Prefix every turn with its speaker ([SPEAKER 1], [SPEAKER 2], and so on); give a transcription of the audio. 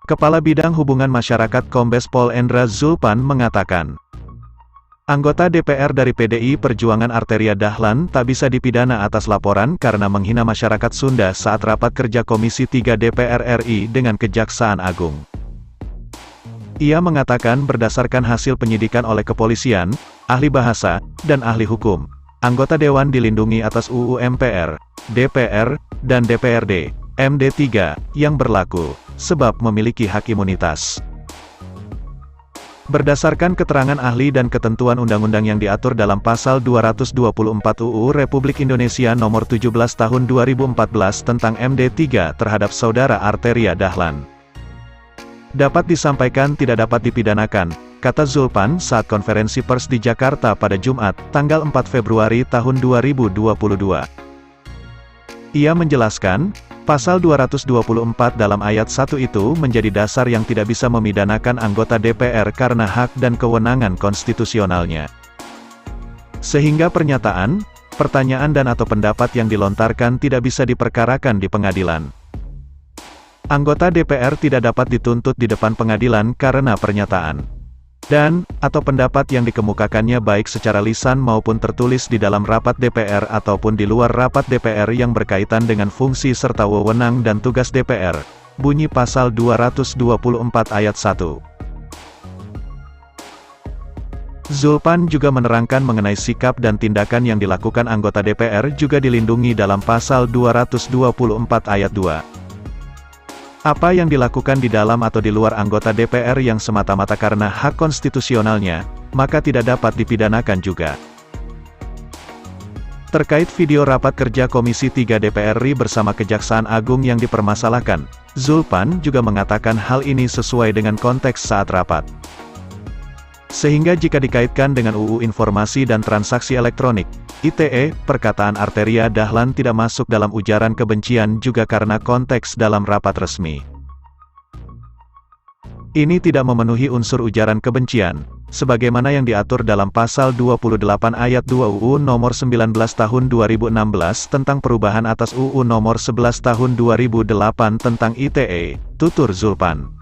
[SPEAKER 1] Kepala Bidang Hubungan Masyarakat Kombes Pol Endra Zulpan mengatakan, anggota DPR dari PDI Perjuangan Arteria Dahlan tak bisa dipidana atas laporan karena menghina masyarakat Sunda saat rapat kerja Komisi 3 DPR RI dengan Kejaksaan Agung. Ia mengatakan berdasarkan hasil penyidikan oleh kepolisian, ahli bahasa, dan ahli hukum, anggota Dewan dilindungi atas UU MPR, DPR, dan DPRD, MD3, yang berlaku, sebab memiliki hak imunitas. Berdasarkan keterangan ahli dan ketentuan undang-undang yang diatur dalam Pasal 224 UU Republik Indonesia Nomor 17 Tahun 2014 tentang MD3 terhadap Saudara Arteria Dahlan, dapat disampaikan tidak dapat dipidanakan, kata Zulpan saat konferensi pers di Jakarta pada Jumat, tanggal 4 Februari tahun 2022. Ia menjelaskan, Pasal 224 dalam ayat 1 itu menjadi dasar yang tidak bisa memidanakan anggota DPR karena hak dan kewenangan konstitusionalnya. Sehingga pernyataan, pertanyaan dan atau pendapat yang dilontarkan tidak bisa diperkarakan di pengadilan. Anggota DPR tidak dapat dituntut di depan pengadilan karena pernyataan dan atau pendapat yang dikemukakannya baik secara lisan maupun tertulis di dalam rapat DPR ataupun di luar rapat DPR yang berkaitan dengan fungsi serta wewenang dan tugas DPR. Bunyi Pasal 224 ayat 1. Zulpan juga menerangkan mengenai sikap dan tindakan yang dilakukan anggota DPR juga dilindungi dalam Pasal 224 ayat 2. Apa yang dilakukan di dalam atau di luar anggota DPR yang semata-mata karena hak konstitusionalnya, maka tidak dapat dipidanakan juga. Terkait video rapat kerja Komisi 3 DPR RI bersama Kejaksaan Agung yang dipermasalahkan, Zulpan juga mengatakan hal ini sesuai dengan konteks saat rapat. Sehingga jika dikaitkan dengan UU Informasi dan Transaksi Elektronik, ITE, perkataan Arteria Dahlan tidak masuk dalam ujaran kebencian juga karena konteks dalam rapat resmi. Ini tidak memenuhi unsur ujaran kebencian, sebagaimana yang diatur dalam Pasal 28 ayat 2 UU Nomor 19 Tahun 2016 tentang perubahan atas UU Nomor 11 Tahun 2008 tentang ITE, tutur Zulpan.